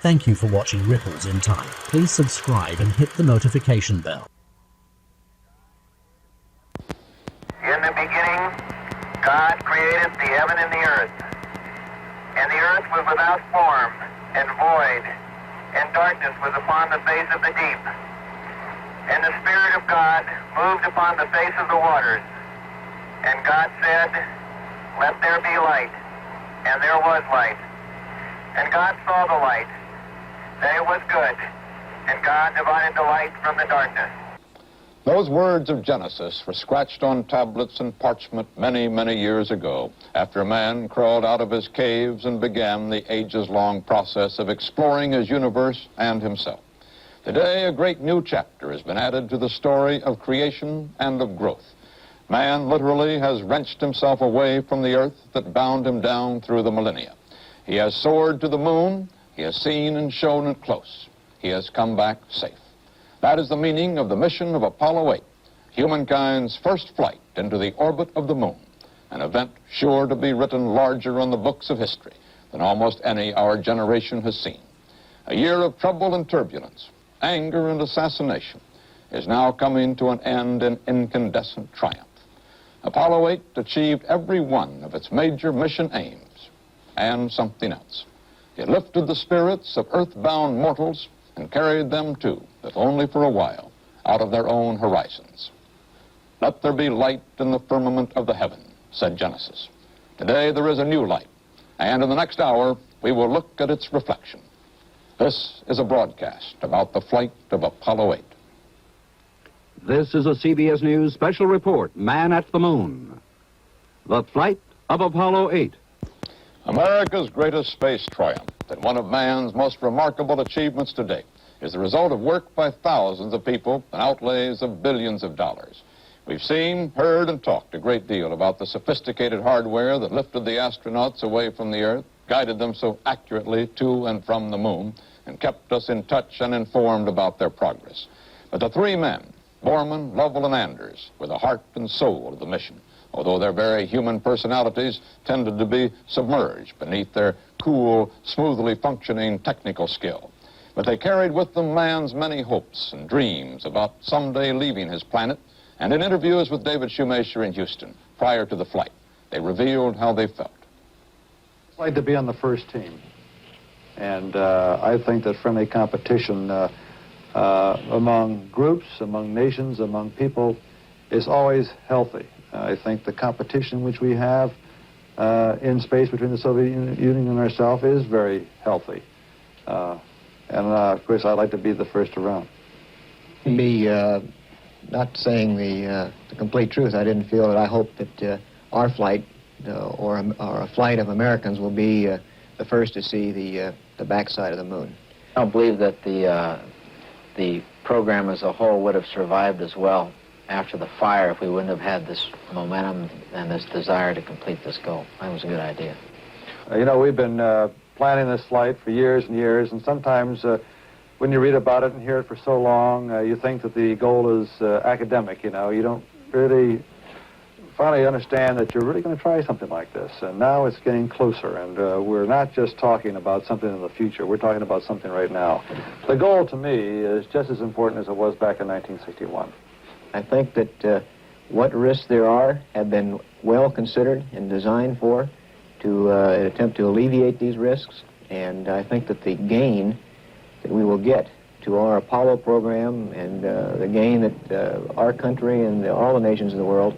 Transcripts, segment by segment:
Thank you for watching Ripples in Time. Please subscribe and hit the notification bell. In the beginning, God created the heaven and the earth. And the earth was without form and void, and darkness was upon the face of the deep. And the Spirit of God moved upon the face of the waters. And God said, "Let there be light." And there was light. And God saw the light, that it was good. And God divided the light from the darkness. Those words of Genesis were scratched on tablets and parchment many, many years ago, after man crawled out of his caves and began the ages-long process of exploring his universe and himself. Today, a great new chapter has been added to the story of creation and of growth. Man literally has wrenched himself away from the earth that bound him down through the millennia. He has soared to the moon. He has seen and shown it close. He has come back safe. That is the meaning of the mission of Apollo 8, humankind's first flight into the orbit of the moon, an event sure to be written larger on the books of history than almost any our generation has seen. A year of trouble and turbulence, anger and assassination is now coming to an end in incandescent triumph. Apollo 8 achieved every one of its major mission aims, and something else. It lifted the spirits of earthbound mortals and carried them too, if only for a while, out of their own horizons. Let there be light in the firmament of the heaven, said Genesis. Today there is a new light, and in the next hour we will look at its reflection. This is a broadcast about the flight of Apollo 8. This is a CBS News special report, Man at the Moon. The flight of Apollo 8. America's greatest space triumph, and one of man's most remarkable achievements to date, is the result of work by thousands of people and outlays of billions of dollars. We've seen, heard, and talked a great deal about the sophisticated hardware that lifted the astronauts away from the Earth, guided them so accurately to and from the moon, and kept us in touch and informed about their progress. But the three men, Borman, Lovell, and Anders, were the heart and soul of the mission, although their very human personalities tended to be submerged beneath their cool, smoothly functioning technical skill. But they carried with them man's many hopes and dreams about someday leaving his planet, and in interviews with David Shoemaker in Houston prior to the flight, they revealed how they felt. I'd like to be on the first team, and I think that friendly competition among groups, among nations, among people is always healthy. I think the competition which we have in space between the Soviet Union and ourselves is very healthy. Of course, I'd like to be the first around. Not saying the complete truth, I didn't feel that I hoped that our flight or a flight of Americans will be the first to see the backside of the moon. I don't believe that the program as a whole would have survived as well after the fire if we wouldn't have had this momentum and this desire to complete this goal. That was a good idea. You know, we've been planning this flight for years and years, and sometimes when you read about it and hear it for so long, you think that the goal is academic, you know. You don't really finally understand that you're really going to try something like this. And now it's getting closer, and we're not just talking about something in the future. We're talking about something right now. The goal, to me, is just as important as it was back in 1961. I think that what risks there are have been well considered and designed for to attempt to alleviate these risks, and I think that the gain that we will get to our Apollo program and the gain that our country and all the nations of the world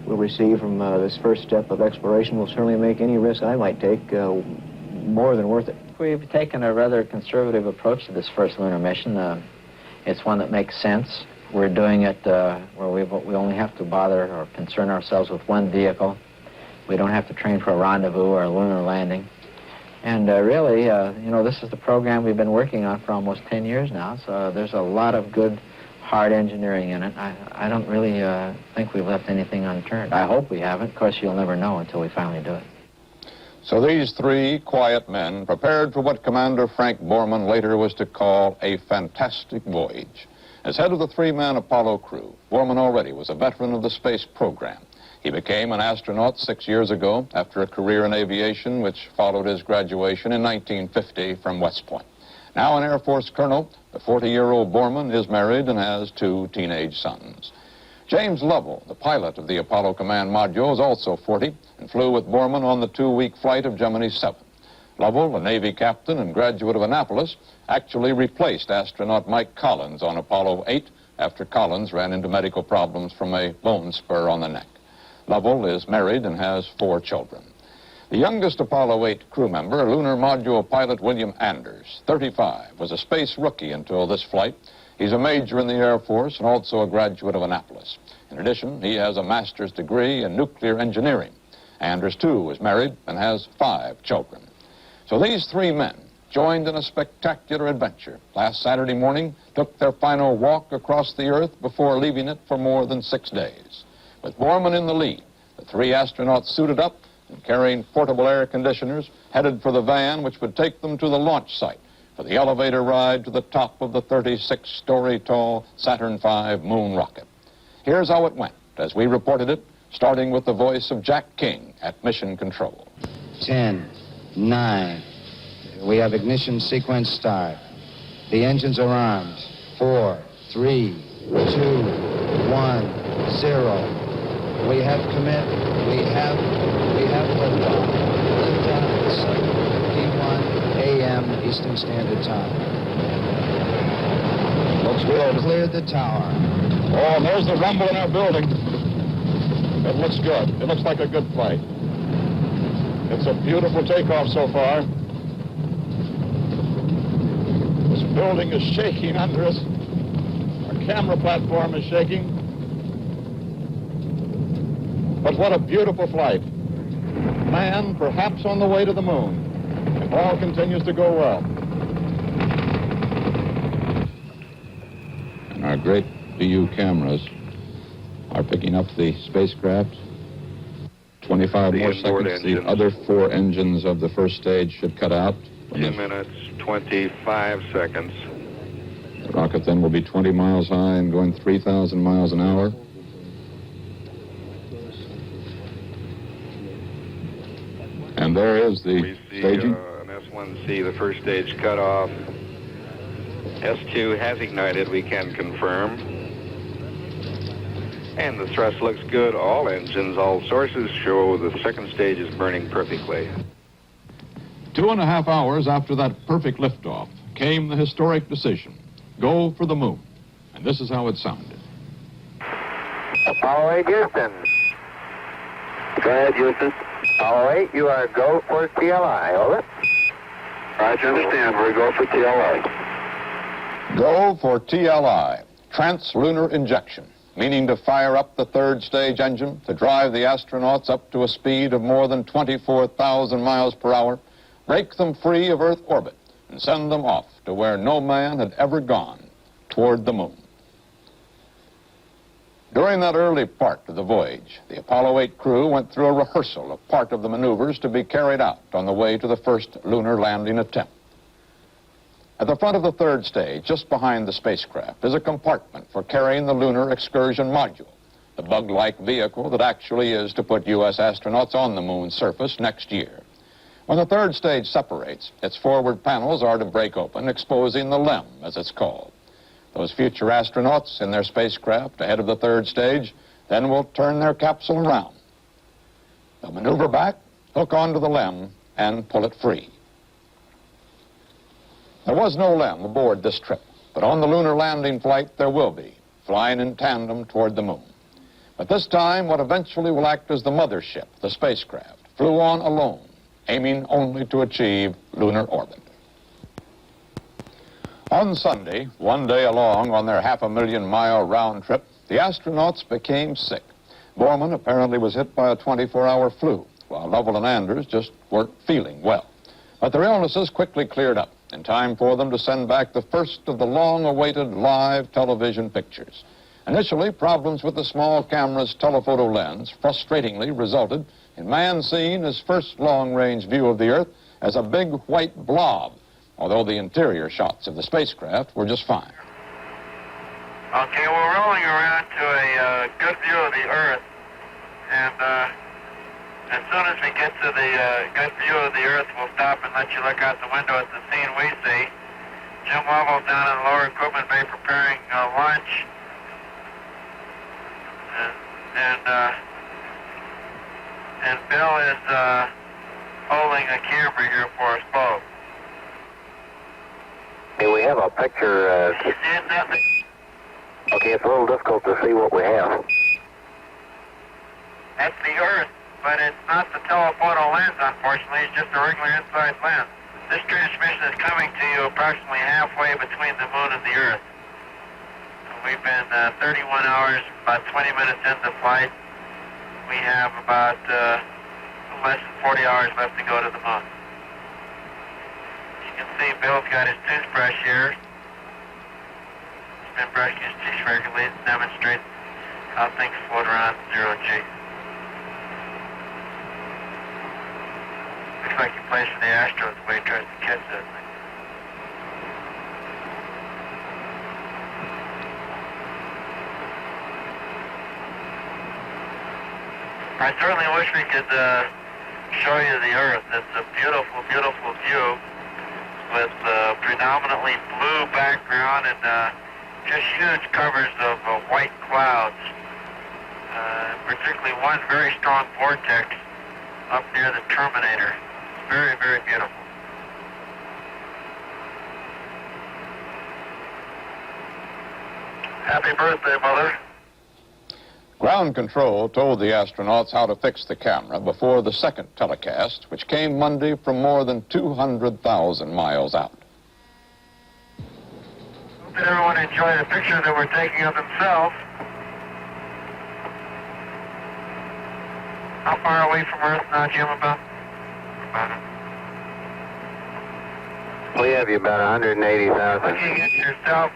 will receive from this first step of exploration will certainly make any risk I might take more than worth it. We've taken a rather conservative approach to this first lunar mission. It's one that makes sense. We're doing it where we only have to bother or concern ourselves with one vehicle. We don't have to train for a rendezvous or a lunar landing. And really, you know, this is the program we've been working on for almost 10 years now, so there's a lot of good, hard engineering in it. I don't really think we've left anything unturned. I hope we haven't. Of course, you'll never know until we finally do it. So these three quiet men prepared for what Commander Frank Borman later was to call a fantastic voyage. As head of the three-man Apollo crew, Borman already was a veteran of the space program. He became an astronaut 6 years ago after a career in aviation which followed his graduation in 1950 from West Point. Now an Air Force colonel, the 40-year-old Borman is married and has 2 teenage sons. James Lovell, the pilot of the Apollo Command Module, is also 40 and flew with Borman on the 2-week flight of Gemini 7. Lovell, a Navy captain and graduate of Annapolis, actually replaced astronaut Mike Collins on Apollo 8 after Collins ran into medical problems from a bone spur on the neck. Lovell is married and has 4 children. The youngest Apollo 8 crew member, lunar module pilot William Anders, 35, was a space rookie until this flight. He's a major in the Air Force and also a graduate of Annapolis. In addition, he has a master's degree in nuclear engineering. Anders, too, is married and has 5 children. So these 3 men joined in a spectacular adventure. Last Saturday morning, took their final walk across the Earth before leaving it for more than 6 days. With Borman in the lead, the 3 astronauts suited up and carrying portable air conditioners, headed for the van which would take them to the launch site for the elevator ride to the top of the 36-story tall Saturn V moon rocket. Here's how it went, as we reported it, starting with the voice of Jack King at Mission Control. 10, 9. We have ignition sequence start. The engines are armed. 4, 3, 2, 1, 0. We have commit. We have liftoff. Liftoff at 7:51 a.m. Eastern Standard Time. Looks good. Cleared the tower. Oh, and there's the rumble in our building. It looks good. It looks like a good flight. It's a beautiful takeoff so far. This building is shaking under us. Our camera platform is shaking. But what a beautiful flight. Man perhaps on the way to the moon. If all continues to go well. And our great VU cameras are picking up the spacecraft. 25 more seconds, the other 4 engines of the first stage should cut out. 10 minutes, 25 seconds. The rocket then will be 20 miles high and going 3,000 miles an hour. And there is the we see staging. An S1C, the first stage cut off. S2 has ignited, we can confirm. And the thrust looks good. All engines, all sources show the second stage is burning perfectly. 2.5 hours after that perfect liftoff came the historic decision. Go for the moon. And this is how it sounded. Apollo 8, Houston. Go ahead, Houston. Apollo 8, you are go for TLI, over. Roger, understand. We're go for TLI. Go for TLI, trans-lunar injection, meaning to fire up the 3rd stage engine to drive the astronauts up to a speed of more than 24,000 miles per hour, break them free of Earth orbit, and send them off to where no man had ever gone, toward the moon. During that early part of the voyage, the Apollo 8 crew went through a rehearsal of part of the maneuvers to be carried out on the way to the first lunar landing attempt. At the front of the 3rd stage, just behind the spacecraft, is a compartment for carrying the Lunar Excursion Module, the bug-like vehicle that actually is to put U.S. astronauts on the moon's surface next year. When the 3rd stage separates, its forward panels are to break open, exposing the LEM, as it's called. Those future astronauts in their spacecraft ahead of the 3rd stage then will turn their capsule around. They'll maneuver back, hook onto the LEM, and pull it free. There was no LEM aboard this trip, but on the lunar landing flight there will be, flying in tandem toward the moon. But this time, what eventually will act as the mothership, the spacecraft, flew on alone, aiming only to achieve lunar orbit. On Sunday, one day along on their 500,000-mile round trip, the astronauts became sick. Borman apparently was hit by a 24-hour flu, while Lovell and Anders just weren't feeling well. But their illnesses quickly cleared up in time for them to send back the first of the long-awaited live television pictures. Initially, problems with the small camera's telephoto lens frustratingly resulted in man seeing his first long-range view of the Earth as a big white blob, although the interior shots of the spacecraft were just fine. Okay, we're rolling around to a good view of the Earth, and as soon as we get to the good view of the Earth, we'll stop and let you look out the window at the scene we see. Jim Lovell down in the lower equipment bay preparing lunch. And Bill is holding a camera here for us both. Hey, we have a picture. You see nothing? Okay, it's a little difficult to see what we have. That's the Earth, but it's not the telephoto lens, unfortunately. It's just a regular inside lens. This transmission is coming to you approximately halfway between the moon and the Earth. We've been 31 hours, about 20 minutes into flight. We have about less than 40 hours left to go to the moon. You can see Bill's got his toothbrush here. He's been brushing his teeth regularly to demonstrate how things float around zero G. Looks like he plays for the Astros the way he tries to catch that thing. I certainly wish we could show you the Earth. It's a beautiful, beautiful view with predominantly blue background and just huge covers of white clouds. Particularly one very strong vortex up near the Terminator. Very, very beautiful. Happy birthday, Mother. Ground control told the astronauts how to fix the camera before the second telecast, which came Monday from more than 200,000 miles out. Hope that everyone enjoyed the picture that we're taking of themselves. How far away from Earth now, Jim, about? We have you about 180,000. Looking at yourself.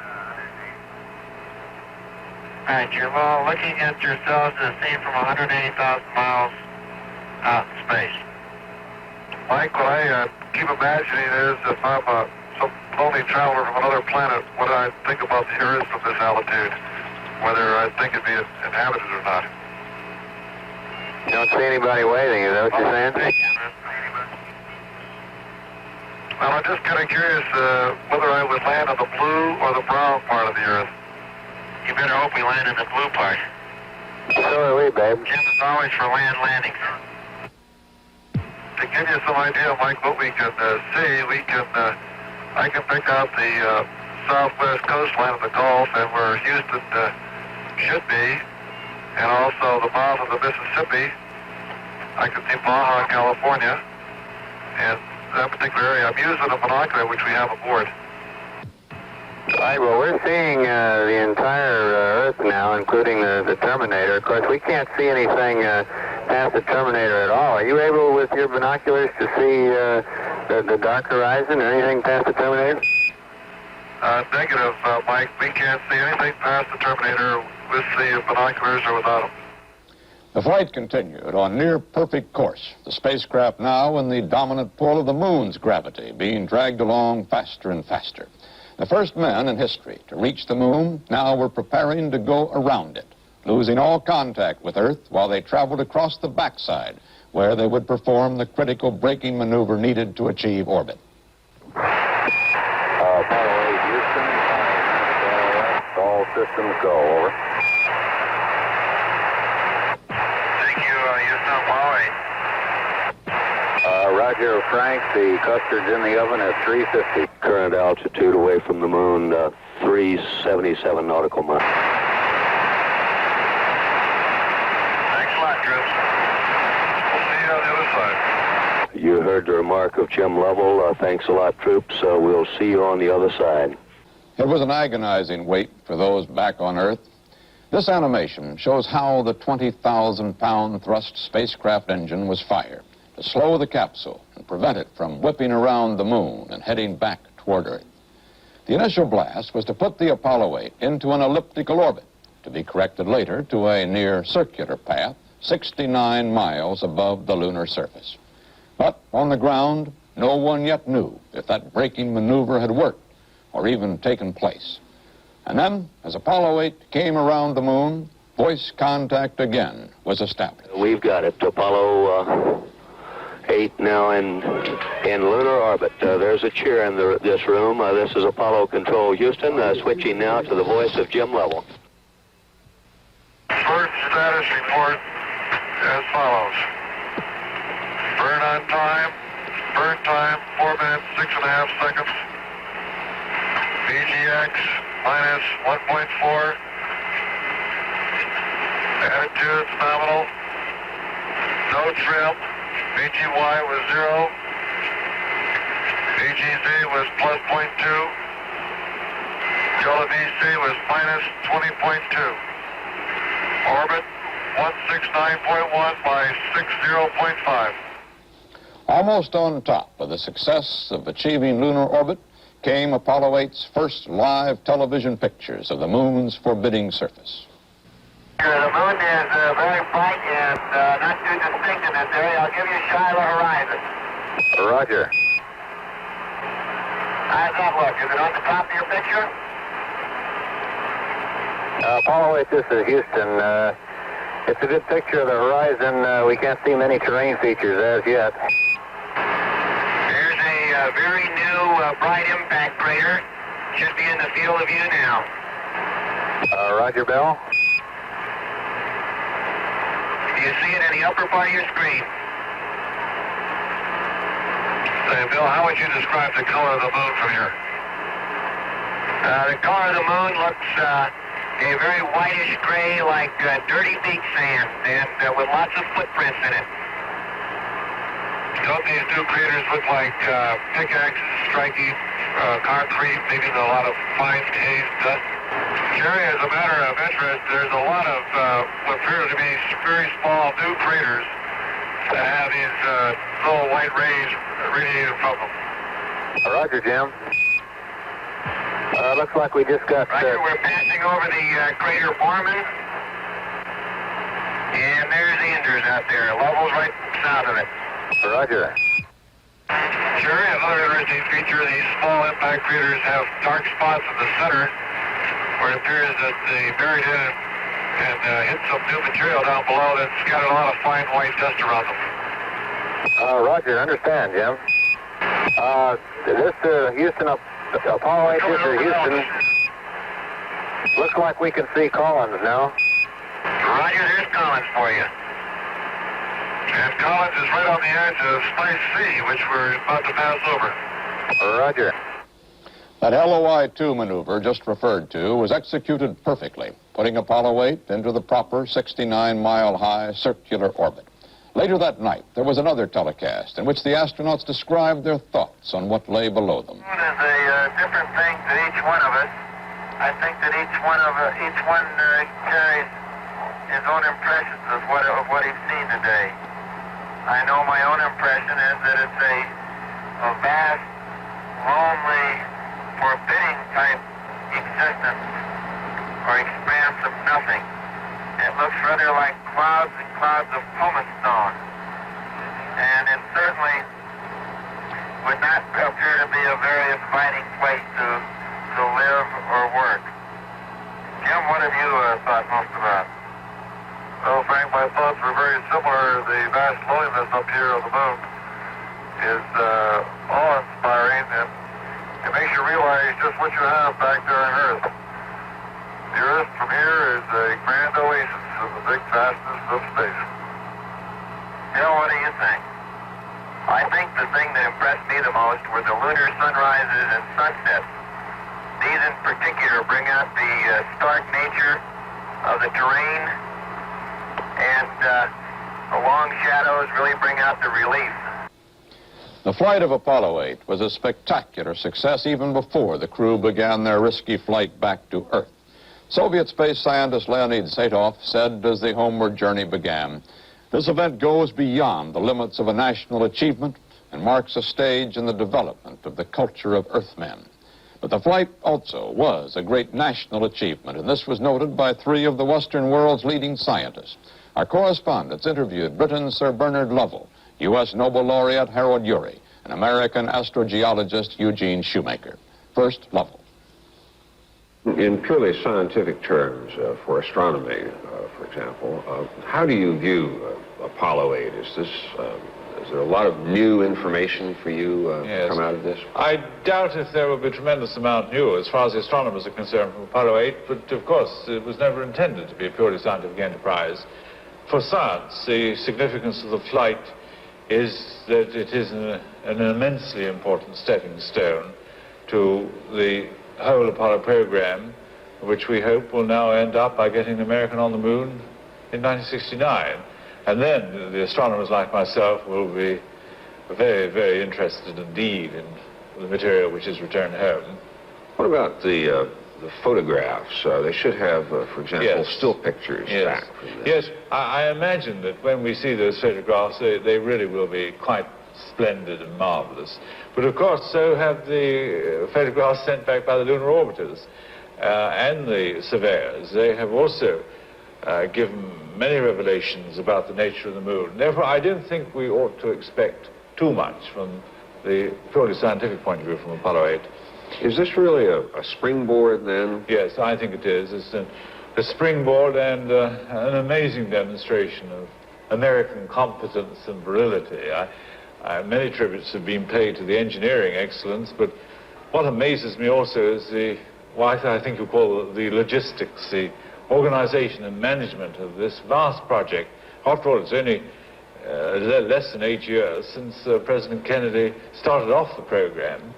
Right, you're looking at yourselves as seen from 180,000 miles out in space. Mike, what I keep imagining is if I'm some lonely traveler from another planet, what I think about the Earth from this altitude, whether I think it'd be inhabited or not. You don't see anybody waving, is that what you're saying? Well, I'm just kind of curious whether I would land on the blue or the brown part of the Earth. You better hope we land in the blue part. So are we, babe. Jim is always for land landings. To give you some idea, Mike, what we can see, I can pick out the southwest coastline of the Gulf and where Houston should be, and also the mouth of the Mississippi. I can see Baja, California, and that particular area. I'm using a binocular which we have aboard. All right, well, we're seeing the entire Earth now, including the Terminator. Of course, we can't see anything past the Terminator at all. Are you able, with your binoculars, to see the dark horizon or anything past the Terminator? Negative, Mike. We can't see anything past the Terminator with the binoculars or without them. The flight continued on near perfect course. The spacecraft now in the dominant pull of the moon's gravity, being dragged along faster and faster. The first men in history to reach the moon now were preparing to go around it, losing all contact with Earth while they traveled across the backside, where they would perform the critical braking maneuver needed to achieve orbit. Apollo 8, Houston. All systems go, over. Thank you, Houston, Apollo 8. Roger, Frank, the custard's in the oven at 350. Current altitude away from the moon, 377 nautical miles. Thanks a lot, Chris. We'll see you on the other side. You heard the remark of Jim Lovell. Thanks a lot, troops. We'll see you on the other side. It was an agonizing wait for those back on Earth. This animation shows how the 20,000-pound thrust spacecraft engine was fired to slow the capsule and prevent it from whipping around the moon and heading back toward Earth. The initial blast was to put the Apollo 8 into an elliptical orbit, to be corrected later to a near circular path 69 miles above the lunar surface. But on the ground, no one yet knew if that braking maneuver had worked or even taken place. And then, as Apollo 8 came around the moon, voice contact again was established. We've got it. Apollo 8 now in lunar orbit. There's a cheer in this room. This is Apollo Control Houston, switching now to the voice of Jim Lovell. First status report as follows. Burn on time. Burn time, 4 minutes, 6.5 seconds. VGX minus 1.4. Attitudes nominal. No trim. VGY was 0. VGZ was plus 0.2. VC was minus 20.2. Orbit 169.1 by 60.5. Almost on top of the success of achieving lunar orbit came Apollo 8's first live television pictures of the moon's forbidding surface. The moon is very bright and not too distinct in this area. I'll give you a shot of the horizon. Roger. How's that look? Is it on the top of your picture? Apollo 8, this is Houston. It's a good picture of the horizon. We can't see many terrain features as yet. There's a very new bright impact crater. Should be in the field of view now. Roger, Bell. Do you see it in the upper part of your screen? Say, Bill, how would you describe the color of the moon from here? The color of the moon looks a very whitish gray, like dirty beach sand, and with lots of footprints in it. Don't these new craters look like pickaxes striking concrete, leaving a lot of fine haze dust? Jerry, as a matter of interest, there's a lot of what appear to be very small new craters that have these little white rays radiating from them. Roger, Jim. Looks like we just got... Roger, we're passing over the crater Borman. And there's Anders out there. Level's right south of it. Roger. Jerry, another interesting feature, these small impact craters have dark spots in the center where it appears that they buried in and hit some new material down below that scattered a lot of fine white dust around them. Roger, understand, Jim. This Houston, Apollo 8, this is Houston. Looks like we can see Collins now. Roger, there's Collins for you. And Collins is right on the edge of Space C, which we're about to pass over. Roger. That LOI-2 maneuver just referred to was executed perfectly, putting Apollo 8 into the proper 69-mile-high circular orbit. Later that night, there was another telecast in which the astronauts described their thoughts on what lay below them. The moon is a different thing to each one of us. I think that each one carries his own impressions of what he's seen today. I know my own impression is that it's a vast, lonely, forbidding type existence or expanse of nothing. It looks rather like clouds and clouds of pumice stone. And it certainly would not appear to be a very inviting place to live or work. Jim, what have you thought most about? Well, Frank, my thoughts were very similar. The vast loneliness up here on the moon is awe-inspiring, and it makes you realize just what you have back there on Earth. The Earth from here is a grand oasis in the big vastness of space. Bill, what do you think? I think the thing that impressed me the most were the lunar sunrises and sunsets. These in particular bring out the stark nature of the terrain, and the long shadows really bring out the relief. The flight of Apollo 8 was a spectacular success even before the crew began their risky flight back to Earth. Soviet space scientist Leonid Saitov said as the homeward journey began, "This event goes beyond the limits of a national achievement and marks a stage in the development of the culture of Earthmen." But the flight also was a great national achievement, and this was noted by 3 of the Western world's leading scientists. Our correspondents interviewed Britain's Sir Bernard Lovell, U.S. Nobel laureate Harold Urey, and American astrogeologist Eugene Shoemaker. First, Lovell. In purely scientific terms, for astronomy, for example, how do you view Apollo 8? Is this Is there a lot of new information for you Yes. come out of this? I doubt if there will be a tremendous amount new as far as the astronomers are concerned from Apollo 8, but of course it was never intended to be a purely scientific enterprise. For science, the significance of the flight is that it is an immensely important stepping stone to the whole Apollo program, which we hope will now end up by getting the American on the moon in 1969. And then the astronomers like myself will be very, very interested indeed in the material which is returned home. What about the photographs? They should have, for example, Yes. still pictures Yes. back from this. Yes, I imagine that when we see those photographs, they really will be quite splendid and marvelous. But of course, so have the photographs sent back by the lunar orbiters and the surveyors. They have also given many revelations about the nature of the moon. Therefore, I don't think we ought to expect too much from the purely scientific point of view from Apollo 8. Is this really a springboard, then? Yes, I think it is. It's a springboard and an amazing demonstration of American competence and virility. Many tributes have been paid to the engineering excellence, but what amazes me also is what I think you call the logistics, the organization and management of this vast project. After all, it's only less than 8 years since President Kennedy started off the program,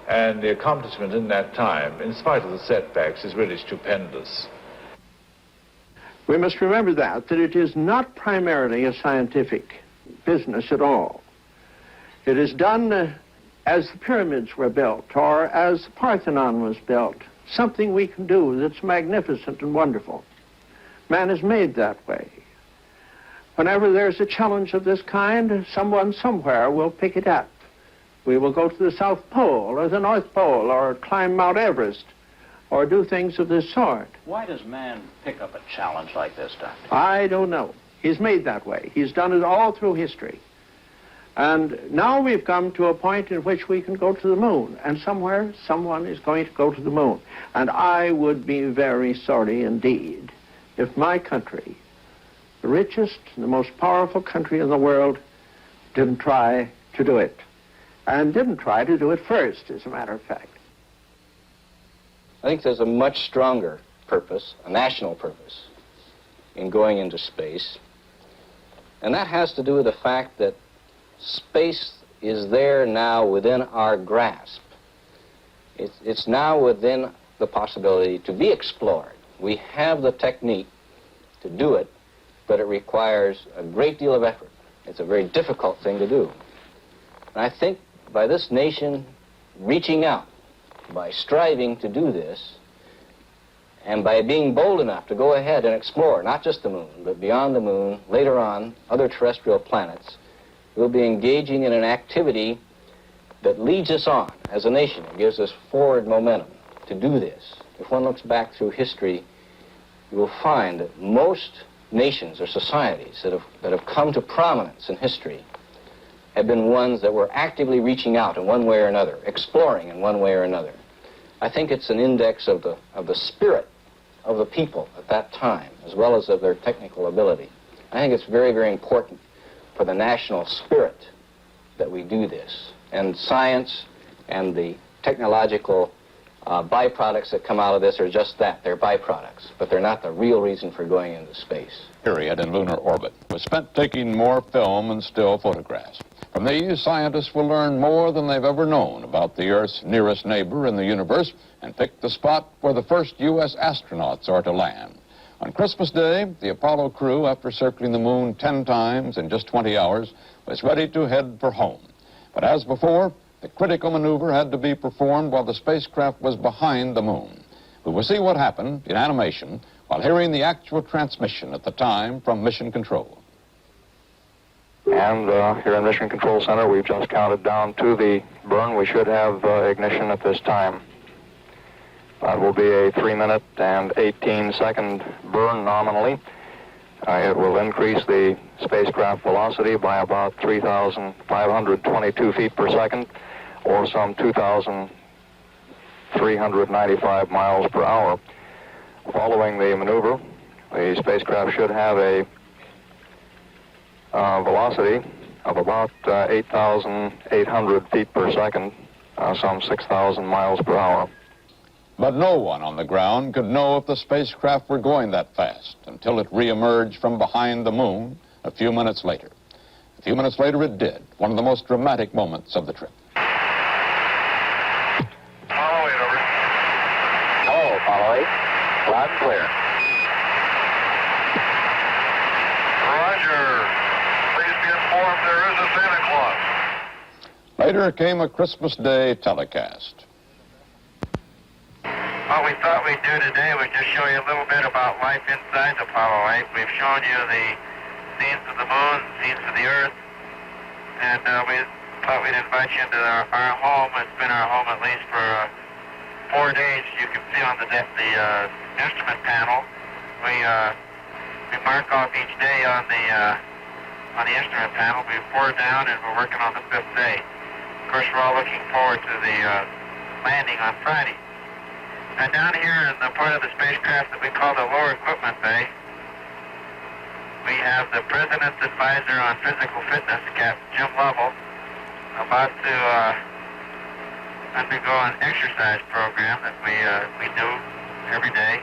and the accomplishment in that time, in spite of the setbacks, is really stupendous. We must remember that it is not primarily a scientific business at all. It is done as the pyramids were built or as the Parthenon was built, something we can do that's magnificent and wonderful. Man is made that way. Whenever there's a challenge of this kind, someone somewhere will pick it up. We will go to the South Pole or the North Pole or climb Mount Everest or do things of this sort. Why does man pick up a challenge like this, Doctor? I don't know. He's made that way. He's done it all through history. And now we've come to a point in which we can go to the moon, and somewhere someone is going to go to the moon. And I would be very sorry indeed if my country, the richest and the most powerful country in the world, didn't try to do it. And didn't try to do it first, as a matter of fact. I think there's a much stronger purpose, a national purpose, in going into space. And that has to do with the fact that space is there now within our grasp. It's now within the possibility to be explored. We have the technique to do it, but it requires a great deal of effort. It's a very difficult thing to do. And I think by this nation reaching out, by striving to do this, and by being bold enough to go ahead and explore not just the moon, but beyond the moon, later on, other terrestrial planets, we'll be engaging in an activity that leads us on as a nation. It gives us forward momentum to do this. If one looks back through history, you will find that most nations or societies that have come to prominence in history have been ones that were actively reaching out in one way or another, exploring in one way or another. I think it's an index of the spirit of the people at that time, as well as of their technical ability. I think it's very, very important for the national spirit that we do this. And science and the technological byproducts that come out of this are just that. They're byproducts, but they're not the real reason for going into space. Period in lunar orbit was spent taking more film and still photographs. From these, scientists will learn more than they've ever known about the Earth's nearest neighbor in the universe and pick the spot where the first U.S. astronauts are to land. On Christmas Day, the Apollo crew, after circling the moon 10 times in just 20 hours, was ready to head for home. But as before, the critical maneuver had to be performed while the spacecraft was behind the moon. We will see what happened in animation while hearing the actual transmission at the time from Mission Control. And here in Mission Control Center, we've just counted down to the burn. We should have ignition at this time. That will be a 3-minute and 18-second burn nominally. It will increase the spacecraft velocity by about 3,522 feet per second, or some 2,395 miles per hour. Following the maneuver, the spacecraft should have a velocity of about 8,800 feet per second, some 6,000 miles per hour. But no one on the ground could know if the spacecraft were going that fast until it reemerged from behind the moon a few minutes later. A few minutes later it did, one of the most dramatic moments of the trip. Apollo 8, over. Oh, Apollo 8. Loud and clear. Roger. Please be informed there is a Santa Claus. Later came a Christmas Day telecast. What we thought we'd do today was just show you a little bit about life inside the Apollo 8. We've shown you the scenes of the moon, scenes of the Earth, and we thought we'd invite you into our home. It's been our home at least for 4 days. You can see on the instrument panel. We mark off each day on the instrument panel. We have 4 down, and we're working on the 5th day. Of course, we're all looking forward to the landing on Friday. And down here in the part of the spacecraft that we call the lower equipment bay, we have the President's Advisor on Physical Fitness, Captain Jim Lovell, about to undergo an exercise program that we do every day.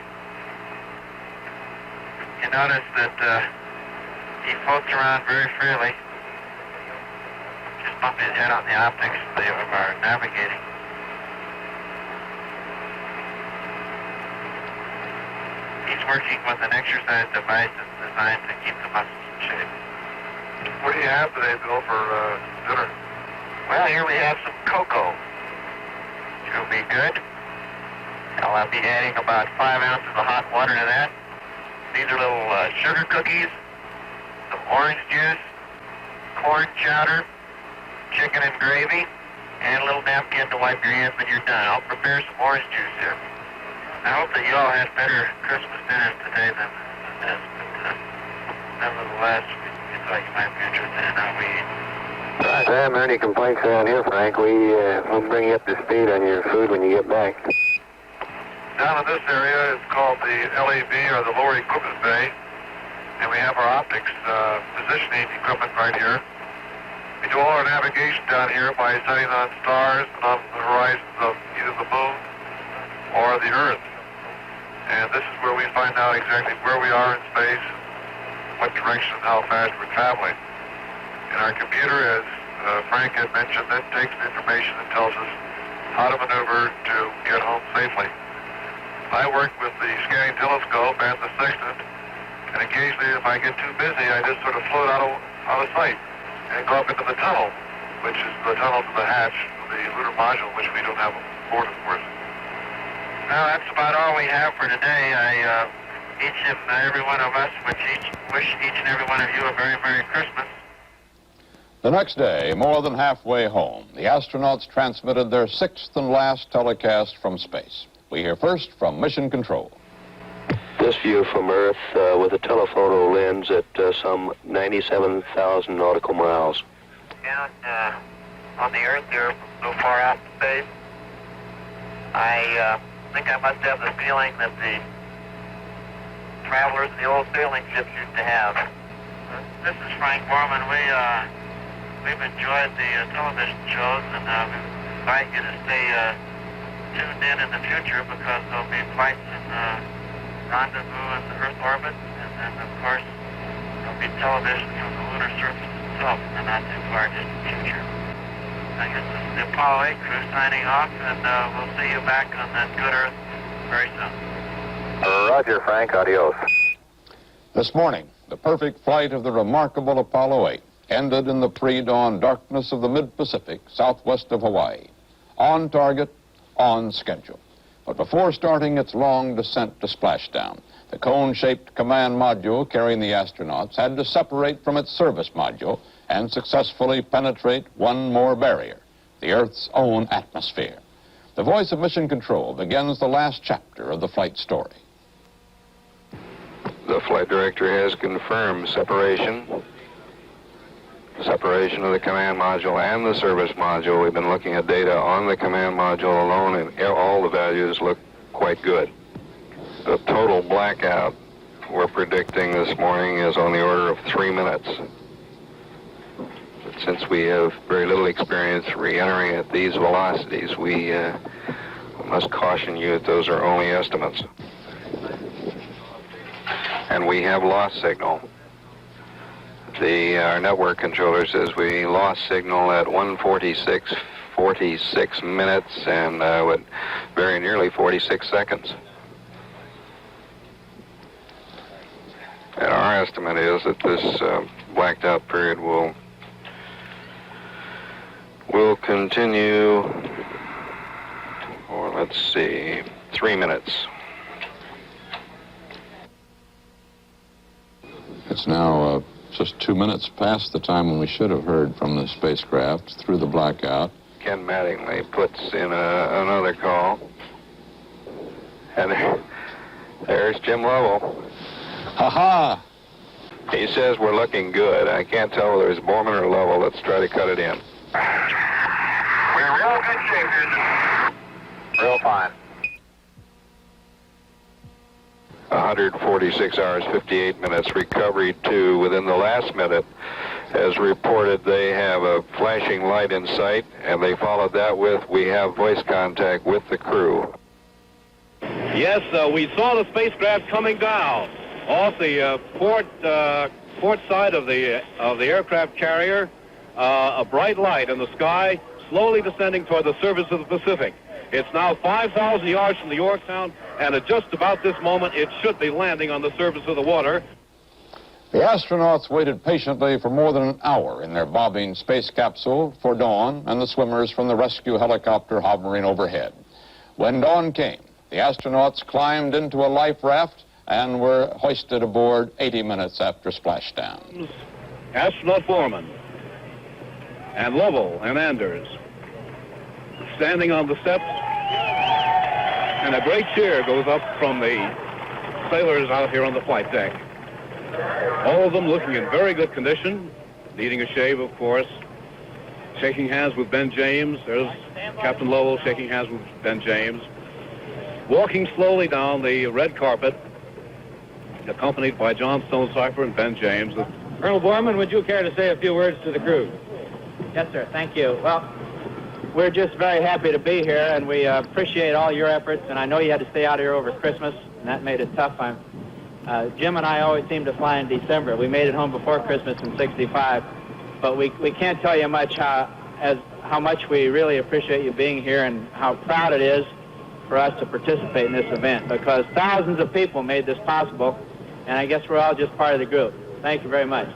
You notice that he floats around very freely, just bumping his head on the optics of our navigating. He's working with an exercise device that's designed to keep the muscles in shape. What do you have today, Bill, for dinner? Well, here we have some cocoa. It'll be good. I'll be adding about 5 ounces of hot water to that. These are little sugar cookies, some orange juice, corn chowder, chicken and gravy, and a little napkin to wipe your hands when you're done. I'll prepare some orange juice here. I hope that you all had better Christmas dinners today than this, but nevertheless, we thought you might be interested in how we eat. I haven't heard any complaints around here, Frank. We'll bring you up to speed on your food when you get back. Down in this area, it's called the LEB, or the Lower Equipment Bay, and we have our optics positioning equipment right here. We do all our navigation down here by setting on stars on the horizons of either the moon or the Earth. And this is where we find out exactly where we are in space, what direction and how fast we're traveling. And our computer, as Frank had mentioned, then takes the information and tells us how to maneuver to get home safely. I work with the scanning telescope and the sextant, and occasionally if I get too busy, I just sort of float out of sight and go up into the tunnel, which is the tunnel to the hatch of the lunar module, which we don't have aboard, of course. Well, that's about all we have for today. Each and every one of us wish each and every one of you a very Merry Christmas. The next day, more than halfway home, the astronauts transmitted their 6th and last telecast from space. We hear first from Mission Control. This view from Earth with a telephoto lens at some 97,000 nautical miles. Down on the Earth here, so far out in space, I think I must have the feeling that the travelers in the old sailing ships used to have. This is Frank Borman. We've enjoyed the television shows, and we invite you to stay tuned in the future, because there'll be flights in rendezvous in the Earth orbit, and then, of course, there'll be television from the lunar surface itself in the not too far distant future. I guess this is the Apollo 8 crew signing off, and we'll see you back on that good Earth very soon. Roger, Frank. Adios. This morning, the perfect flight of the remarkable Apollo 8 ended in the pre-dawn darkness of the mid-Pacific, southwest of Hawaii. On target, on schedule. But before starting its long descent to splashdown, the cone-shaped command module carrying the astronauts had to separate from its service module and successfully penetrate one more barrier, the Earth's own atmosphere. The voice of Mission Control begins the last chapter of the flight story. The flight director has confirmed separation of the command module and the service module. We've been looking at data on the command module alone, and all the values look quite good. The total blackout we're predicting this morning is on the order of 3 minutes. since we have very little experience re-entering at these velocities, we must caution you that those are only estimates. And we have lost signal. Our network controller says we lost signal at 1:46 minutes and with very nearly 46 seconds. And our estimate is that this blacked out period will continue, or let's see, 3 minutes. It's now just 2 minutes past the time when we should have heard from the spacecraft through the blackout. Ken Mattingly puts in another call. And there's Jim Lovell. Ha-ha! He says we're looking good. I can't tell whether it's Borman or Lovell. Let's try to cut it in. We're in real good shape here. Real fine. 146 hours, 58 minutes. Recovery 2 within the last minute. As reported, they have a flashing light in sight, and they followed that with, we have voice contact with the crew. Yes, we saw the spacecraft coming down off the port side of the aircraft carrier. A bright light in the sky, slowly descending toward the surface of the Pacific. It's now 5,000 yards from the Yorktown, and at just about this moment, it should be landing on the surface of the water. The astronauts waited patiently for more than an hour in their bobbing space capsule for dawn and the swimmers from the rescue helicopter hovering overhead. When dawn came, the astronauts climbed into a life raft and were hoisted aboard 80 minutes after splashdown. Astronaut Borman and Lovell and Anders standing on the steps, and a great cheer goes up from the sailors out here on the flight deck. All of them looking in very good condition, needing a shave, of course, shaking hands with Ben James. There's Captain Lovell shaking hands with Ben James, walking slowly down the red carpet, accompanied by John Stonecipher and Ben James. Colonel Borman, would you care to say a few words to the crew? Yes, sir. Thank you. Well, we're just very happy to be here, and we appreciate all your efforts. And I know you had to stay out here over Christmas, and that made it tough. Jim and I always seem to fly in December. We made it home before Christmas in '65, but we can't tell you much how much we really appreciate you being here and how proud it is for us to participate in this event, because thousands of people made this possible, and I guess we're all just part of the group. Thank you very much.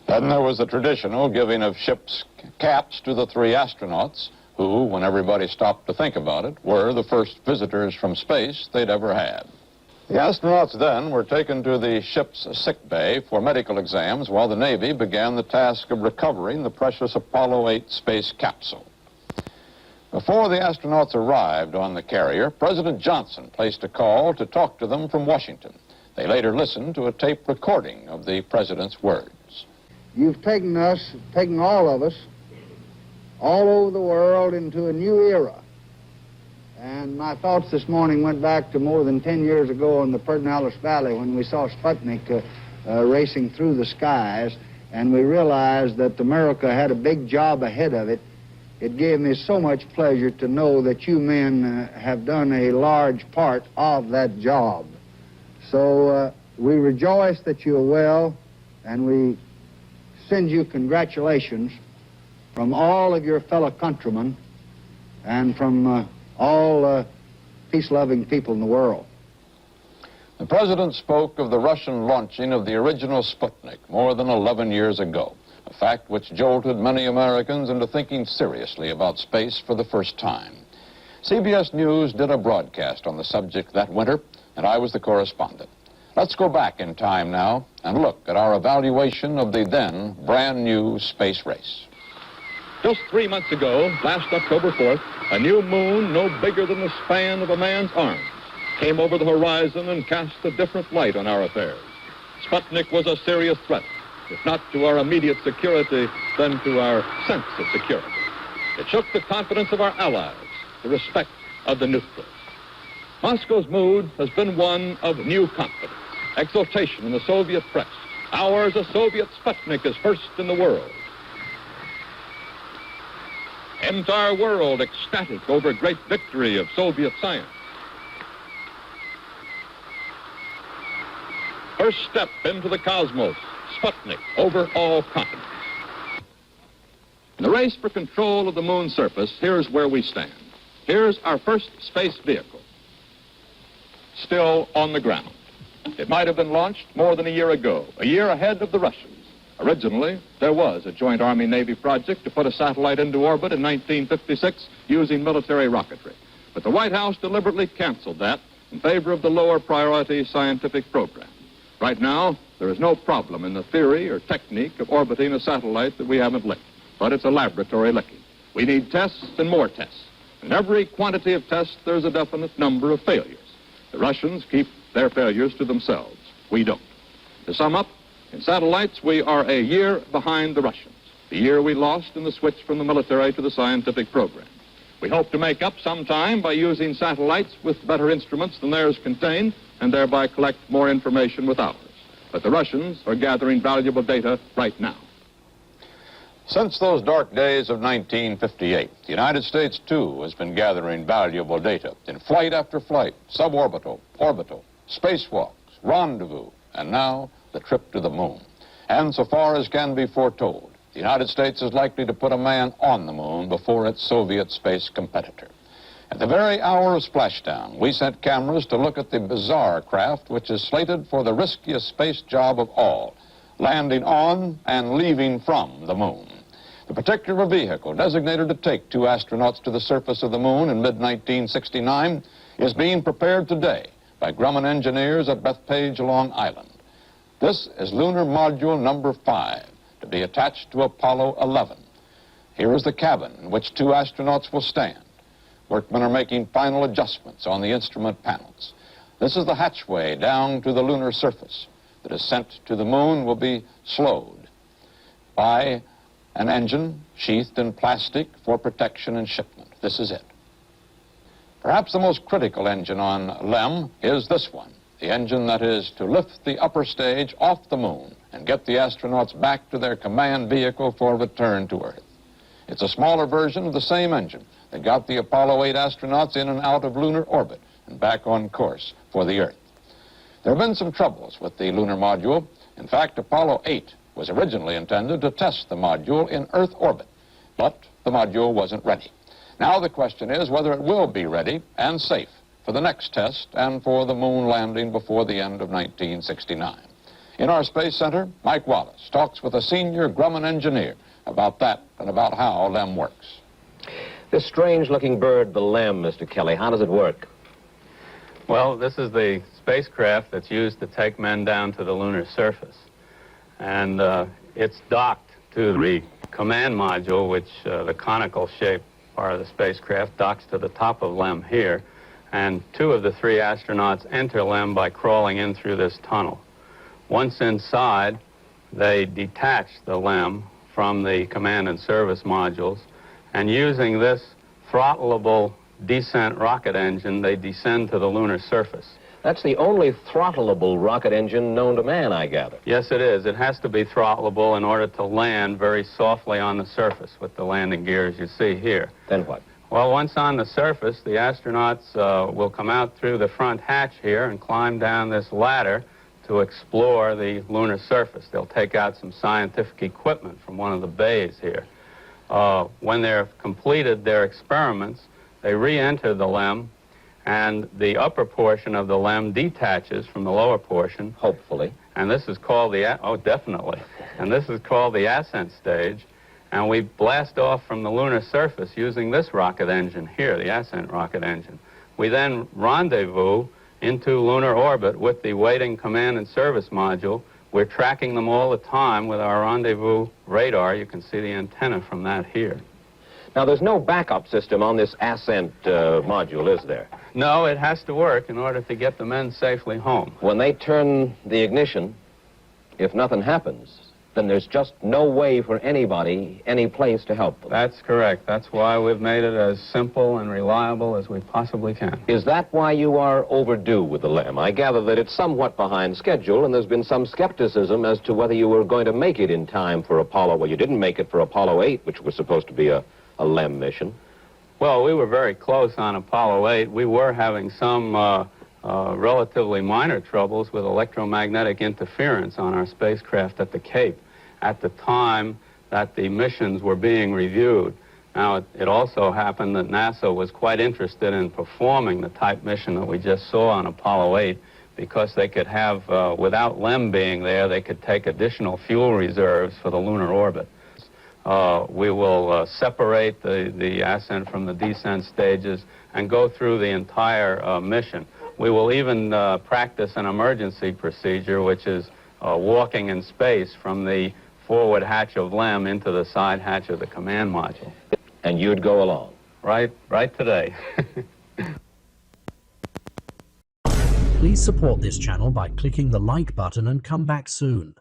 Then there was the traditional giving of ship's caps to the 3 astronauts, who, when everybody stopped to think about it, were the first visitors from space they'd ever had. The astronauts then were taken to the ship's sick bay for medical exams while the Navy began the task of recovering the precious Apollo 8 space capsule. Before the astronauts arrived on the carrier, President Johnson placed a call to talk to them from Washington. They later listened to a tape recording of the president's words. You've taken all of us, all over the world, into a new era. And my thoughts this morning went back to more than 10 years ago in the Pedernales Valley when we saw Sputnik racing through the skies, and we realized that America had a big job ahead of it. It gave me so much pleasure to know that you men have done a large part of that job. So we rejoice that you are well, and we send you congratulations from all of your fellow countrymen and from all peace-loving people in the world. The president spoke of the Russian launching of the original Sputnik more than 11 years ago, a fact which jolted many Americans into thinking seriously about space for the first time. CBS News did a broadcast on the subject that winter, and I was the correspondent. Let's go back in time now and look at our evaluation of the then brand new space race. Just 3 months ago, last October 4th, a new moon no bigger than the span of a man's arm came over the horizon and cast a different light on our affairs. Sputnik was a serious threat, if not to our immediate security, then to our sense of security. It shook the confidence of our allies, the respect of the neutrals. Moscow's mood has been one of new confidence, exultation in the Soviet press, Ours, a Soviet Sputnik, is first in the world. Entire world ecstatic over great victory of Soviet science. First step into the cosmos, Sputnik, over all continents. In the race for control of the moon's surface, here's where we stand. Here's our first space vehicle, still on the ground. It might have been launched more than a year ago, a year ahead of the Russians. Originally, there was a joint Army-Navy project to put a satellite into orbit in 1956 using military rocketry. But the White House deliberately canceled that in favor of the lower priority scientific program. Right now, there is no problem in the theory or technique of orbiting a satellite that we haven't licked, but it's a laboratory licking. We need tests and more tests. In every quantity of tests, there's a definite number of failures. The Russians keep their failures to themselves. We don't. To sum up, in satellites, we are a year behind the Russians, the year we lost in the switch from the military to the scientific program. We hope to make up some time by using satellites with better instruments than theirs contain, and thereby collect more information with ours. But the Russians are gathering valuable data right now. Since those dark days of 1958, the United States, too, has been gathering valuable data in flight after flight, suborbital, orbital, spacewalks, rendezvous, and now the trip to the moon. And so far as can be foretold, the United States is likely to put a man on the moon before its Soviet space competitor. At the very hour of splashdown, we sent cameras to look at the bizarre craft which is slated for the riskiest space job of all, landing on and leaving from the moon. The particular vehicle designated to take 2 astronauts to the surface of the moon in mid-1969 is being prepared today by Grumman engineers at Bethpage, Long Island. This is lunar module number 5, to be attached to Apollo 11. Here is the cabin in which 2 astronauts will stand. Workmen are making final adjustments on the instrument panels. This is the hatchway down to the lunar surface. The descent to the moon will be slowed by an engine sheathed in plastic for protection and shipment. This is it. Perhaps the most critical engine on LEM is this one, the engine that is to lift the upper stage off the moon and get the astronauts back to their command vehicle for return to Earth. It's a smaller version of the same engine that got the Apollo 8 astronauts in and out of lunar orbit and back on course for the Earth. There have been some troubles with the lunar module. In fact, Apollo 8 was originally intended to test the module in Earth orbit, but the module wasn't ready. Now the question is whether it will be ready and safe for the next test and for the moon landing before the end of 1969. In our Space Center, Mike Wallace talks with a senior Grumman engineer about that and about how LEM works. This strange-looking bird, the LEM, Mr. Kelly, how does it work? Well, this is the spacecraft that's used to take men down to the lunar surface. And it's docked to the command module, which the conical shape part of the spacecraft docks to the top of LEM here. And 2 of the 3 astronauts enter LEM by crawling in through this tunnel. Once inside, they detach the LEM from the command and service modules, and using this throttleable descent rocket engine, they descend to the lunar surface. That's the only throttleable rocket engine known to man, I gather. Yes, it is. It has to be throttleable in order to land very softly on the surface with the landing gears you see here. Then what? Well, once on the surface, the astronauts will come out through the front hatch here and climb down this ladder to explore the lunar surface. They'll take out some scientific equipment from one of the bays here. When they're completed their experiments, they re-enter the LEM, and the upper portion of the LEM detaches from the lower portion. Hopefully. And this is called the, definitely. And this is called the ascent stage. And we blast off from the lunar surface using this rocket engine here, the ascent rocket engine. We then rendezvous into lunar orbit with the waiting command and service module. We're tracking them all the time with our rendezvous radar. You can see the antenna from that here. Now, there's no backup system on this ascent module, is there? No, it has to work in order to get the men safely home. When they turn the ignition, if nothing happens, then there's just no way for anybody, any place to help them. That's correct. That's why we've made it as simple and reliable as we possibly can. Is that why you are overdue with the LEM? I gather that it's somewhat behind schedule, and there's been some skepticism as to whether you were going to make it in time for Apollo. Well, you didn't make it for Apollo 8, which was supposed to be a LEM mission. Well, we were very close on Apollo 8. We were having some relatively minor troubles with electromagnetic interference on our spacecraft at the Cape at the time that the missions were being reviewed. Now, it also happened that NASA was quite interested in performing the type mission that we just saw on Apollo 8 because they could have, without LEM being there, they could take additional fuel reserves for the lunar orbit. We will separate the ascent from the descent stages and go through the entire mission. We will even practice an emergency procedure, which is walking in space from the forward hatch of LEM into the side hatch of the command module. And you'd go along? Right today. Please support this channel by clicking the like button and come back soon.